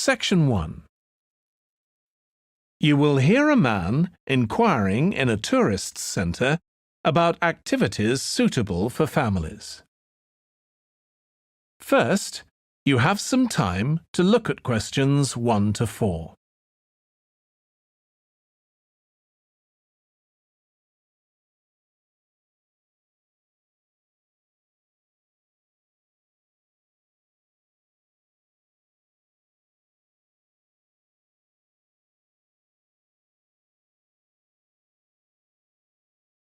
Section 1. You will hear a man inquiring in a tourist centre about activities suitable for families. First, you have some time to look at questions 1 to 4.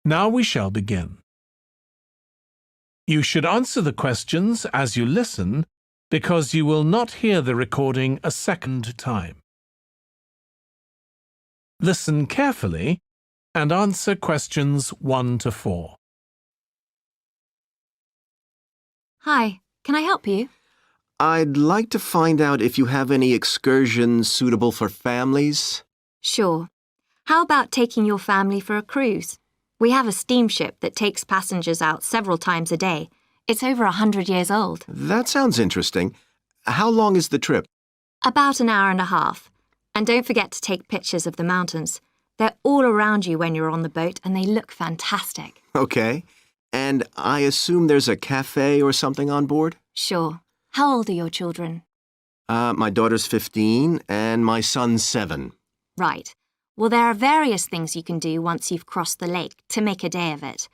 Now we shall begin. You should answer the questions as you listen because you will not hear the recording a second time. Listen carefully and answer questions 1 to 4. Hi, can I help you? I'd like to find out if you have any excursions suitable for families. Sure. How about taking your family for a cruise? We have a steamship that takes passengers out several times a day. It's over 100 years old. That sounds interesting. How long is the trip? About an hour and a half. And don't forget to take pictures of the mountains. They're all around you when you're on the boat and they look fantastic. Okay. And I assume there's a cafe or something on board? Sure. How old are your children? My daughter's 15 and my son's 7. Right. Well, there are various things you can do once you've crossed the lake to make a day of it.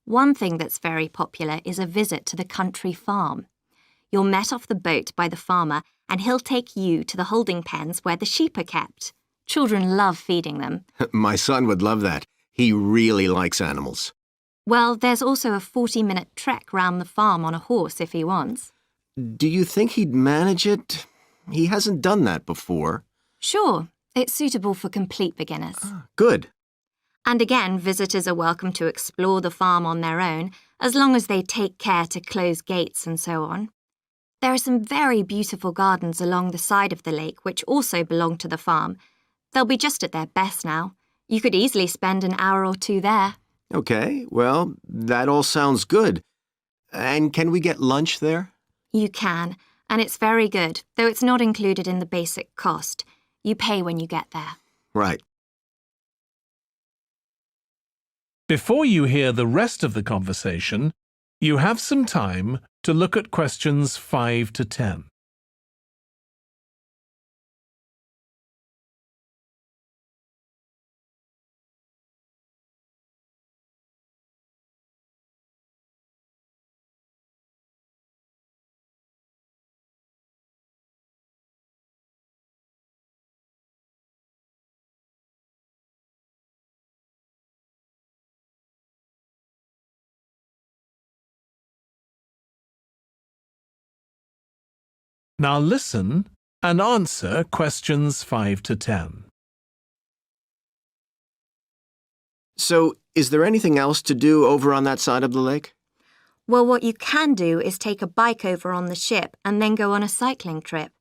One thing that's very popular is a visit to the country farm. You're met off the boat by the farmer and he'll take you to the holding pens where the sheep are kept. Children love feeding them. My son would love that. He really likes animals. Well, there's also a 40-minute trek round the farm on a horse if he wants. Do you think he'd manage it? He hasn't done that before. Sure. It's suitable for complete beginners. Good. And again, visitors are welcome to explore the farm on their own, as long as they take care to close gates and so on. There are some very beautiful gardens along the side of the lake which also belong to the farm. They'll be just at their best now. You could easily spend an hour or 2 there. Okay, well, that all sounds good. And can we get lunch there? You can, and it's very good, though it's not included in the basic cost. You pay when you get there. Right. Before you hear the rest of the conversation, you have some time to look at questions 5 to 10. Now listen and answer questions 5 to 10. So, is there anything else to do over on that side of the lake? Well, what you can do is take a bike over on the ship and then go on a cycling trip.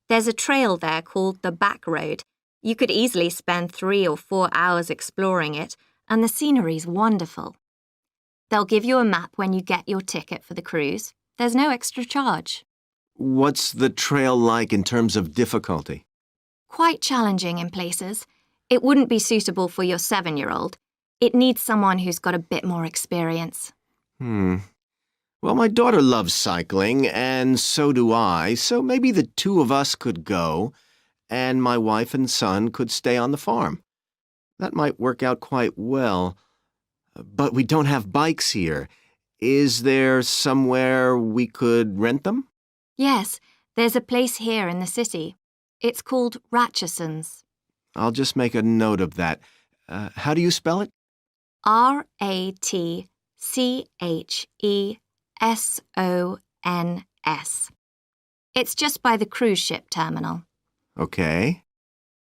There's a trail there called the Back Road. You could easily spend 3 or 4 hours exploring it, and the scenery's wonderful. They'll give you a map when you get your ticket for the cruise. There's no extra charge. What's the trail like in terms of difficulty? Quite challenging in places. It wouldn't be suitable for your 7-year-old. It needs someone who's got a bit more experience. Well, my daughter loves cycling, and so do I, so maybe the 2 of us could go, and my wife and son could stay on the farm. That might work out quite well. But we don't have bikes here. Is there somewhere we could rent them? Yes, there's a place here in the city. It's called Ratcheson's. I'll just make a note of that. How do you spell it? Ratchesons. It's just by the cruise ship terminal. Okay.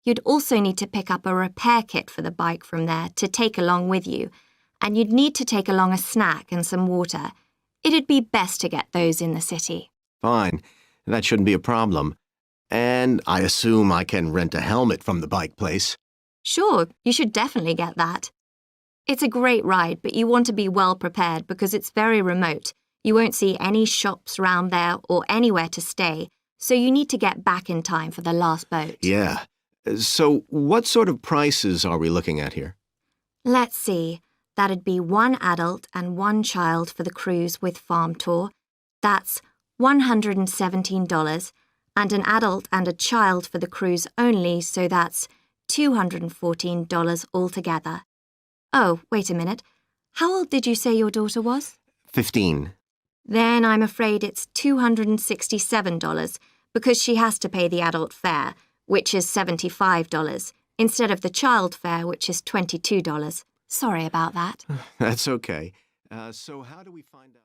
You'd also need to pick up a repair kit for the bike from there to take along with you, and you'd need to take along a snack and some water. It'd be best to get those in the city. Fine. That shouldn't be a problem. And I assume I can rent a helmet from the bike place. Sure, you should definitely get that. It's a great ride, but you want to be well prepared because it's very remote. You won't see any shops round there or anywhere to stay, so you need to get back in time for the last boat. Yeah. So what sort of prices are we looking at here? Let's see. That'd be 1 adult and 1 child for the cruise with farm tour. That's $117, and an adult and a child for the cruise only, so that's $214 altogether. Oh, wait a minute. How old did you say your daughter was? 15. Then I'm afraid it's $267 because she has to pay the adult fare, which is $75, instead of the child fare, which is $22. Sorry about that. That's okay. So how do we find out?